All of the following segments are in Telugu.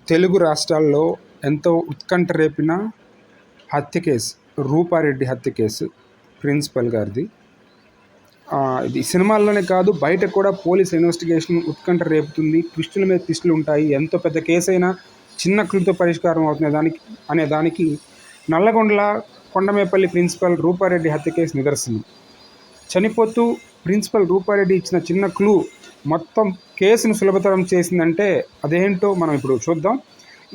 తెలుగు రాష్ట్రాల్లో ఎంతో ఉత్కంఠ రేపిన హత్య కేసు, రూపారెడ్డి హత్య కేసు ప్రిన్సిపల్ గారిది. ఇది సినిమాల్లోనే కాదు, బయట కూడా పోలీస్ ఇన్వెస్టిగేషన్ ఉత్కంఠ రేపుతుంది. ట్విస్టుల మీద ట్విస్టులు ఉంటాయి. ఎంతో పెద్ద కేసు అయినా చిన్న క్లూతో పరిష్కారం అవుతుంది అనే దానికి నల్లగొండల కొండమేపల్లి ప్రిన్సిపల్ రూపారెడ్డి హత్య కేసు నిదర్శనం. చనిపోతూ ప్రిన్సిపల్ రూపారెడ్డి ఇచ్చిన చిన్న క్లూ మొత్తం కేసును సులభతరం చేసిందంటే అదేంటో మనం ఇప్పుడు చూద్దాం.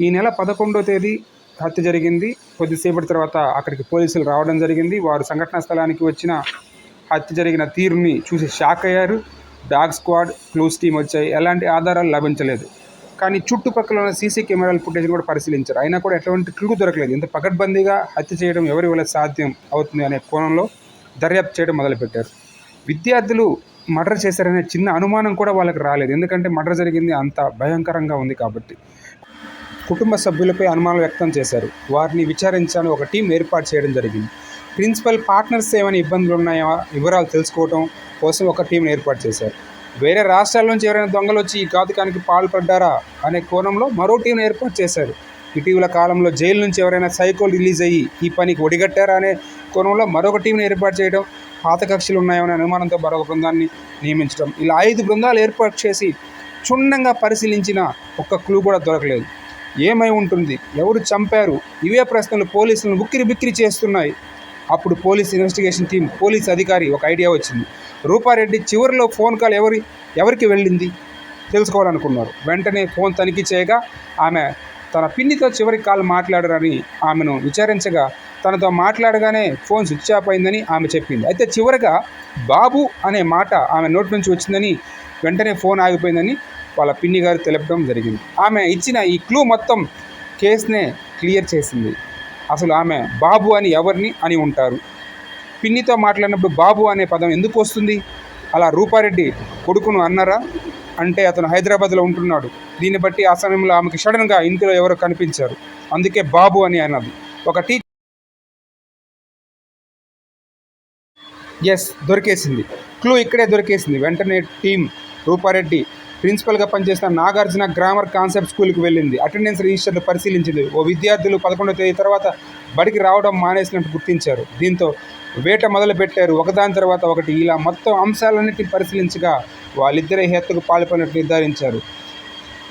ఈ నెల 11వ తేదీ హత్య జరిగింది. కొద్దిసేపటి తర్వాత అక్కడికి పోలీసులు రావడం జరిగింది. వారు సంఘటనా స్థలానికి వచ్చిన హత్య జరిగిన తీరుని చూసి షాక్ అయ్యారు. డాగ్ స్క్వాడ్, క్లూస్ టీమ్ వచ్చాయి. ఎలాంటి ఆధారాలు లభించలేదు. కానీ చుట్టుపక్కల ఉన్న సీసీ కెమెరాల ఫుటేజ్ కూడా పరిశీలించారు. అయినా కూడా ఎటువంటి క్లూ దొరకలేదు. ఇంత పకడ్బందీగా హత్య చేయడం ఎవరి వల్ల సాధ్యం అవుతుంది అనే కోణంలో దర్యాప్తు చేయడం మొదలుపెట్టారు. విద్యార్థులు మర్డర్ చేశారనే చిన్న అనుమానం కూడా వాళ్ళకి రాలేదు. ఎందుకంటే మర్డర్ జరిగింది అంత భయంకరంగా ఉంది కాబట్టి. కుటుంబ సభ్యులపై అనుమానం వ్యక్తం చేశారు. వారిని విచారించాలని ఒక టీం ఏర్పాటు చేయడం జరిగింది. ప్రిన్సిపల్ పార్ట్నర్స్ ఏమైనా ఇబ్బందులు ఉన్నాయా వివరాలు తెలుసుకోవడం కోసం ఒక టీంని ఏర్పాటు చేశారు. వేరే రాష్ట్రాల నుంచి ఎవరైనా దొంగలు వచ్చి ఈ ఘాతుకానికి పాల్పడ్డారా అనే కోణంలో మరో టీంని ఏర్పాటు చేశారు. ఇటీవల కాలంలో జైలు నుంచి ఎవరైనా సైకోలు రిలీజ్ అయ్యి ఈ పనికి ఒడిగట్టారా అనే కోణంలో మరొక టీంని ఏర్పాటు చేయడం, పాత కక్షలు ఉన్నాయనే అనుమానంతో మరొక బృందాన్ని నియమించడం, ఇలా 5 బృందాలు ఏర్పాటు చేసి క్షుణ్ణంగా పరిశీలించిన ఒక్క క్లూ కూడా దొరకలేదు. ఏమై ఉంటుంది, ఎవరు చంపారు, ఇవే ప్రశ్నలు పోలీసులను ఉక్కిరి బిక్కిరి చేస్తున్నాయి. అప్పుడు పోలీస్ ఇన్వెస్టిగేషన్ టీం, పోలీస్ అధికారి ఒక ఐడియా వచ్చింది. రూపారెడ్డి చివరిలో ఫోన్ కాల్ ఎవరికి వెళ్ళింది తెలుసుకోవాలనుకున్నారు. వెంటనే ఫోన్ తనిఖీ చేయగా ఆమె తన పిన్నితో చివరి కాల్ మాట్లాడారని ఆమెను విచారించగా తనతో మాట్లాడగానే ఫోన్ స్విచ్ ఆఫ్ అయిందని ఆమె చెప్పింది. అయితే చివరగా బాబు అనే మాట ఆమె నోటి నుంచి వచ్చిందని, వెంటనే ఫోన్ ఆగిపోయిందని వాళ్ళ పిన్ని గారు తెలపడం జరిగింది. ఆమె ఇచ్చిన ఈ క్లూ మొత్తం కేసునే క్లియర్ చేసింది. అసలు ఆమె బాబు అని ఎవరిని అని ఉంటారు? పిన్నితో మాట్లాడినప్పుడు బాబు అనే పదం ఎందుకు వస్తుంది? అలా రూపారెడ్డి కొడుకును అన్నారా అంటే అతను హైదరాబాద్లో ఉంటున్నాడు. దీన్ని బట్టి ఆ సమయంలో ఆమెకి సడన్గా ఇంటిలో ఎవరో కనిపించారు. అందుకే బాబు అని అన్నది. ఒక దొరికేసింది. క్లూ ఇక్కడే దొరికేసింది. వెంటనే టీం రూపారెడ్డి ప్రిన్సిపల్గా పనిచేసిన నాగార్జున గ్రామర్ కాన్సెప్ట్ స్కూల్కి వెళ్ళింది. అటెండెన్స్ రిజిస్టర్లు పరిశీలించింది. విద్యార్థులు 11వ తేదీ తర్వాత బడికి రావడం మానేసినట్టు గుర్తించారు. దీంతో వేట మొదలుపెట్టారు. ఒకదాని తర్వాత ఒకటి. ఇలా మొత్తం అంశాలన్నింటినీ పరిశీలించగా వాళ్ళిద్దరే హత్యకు పాల్పడినట్టు నిర్ధారించారు.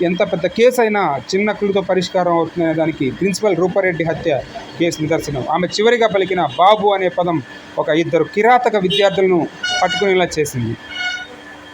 ఎంత పెద్ద కేసు అయినా చిన్న క్లూతో పరిష్కారం అవుతుందనే దానికి ప్రిన్సిపల్ రూపారెడ్డి హత్య కేసు నిదర్శనం. ఆమె చివరిగా పలికిన బాబు అనే పదం ఒక 2 కిరాతక విద్యార్థులను పట్టుకునేలా చేసింది.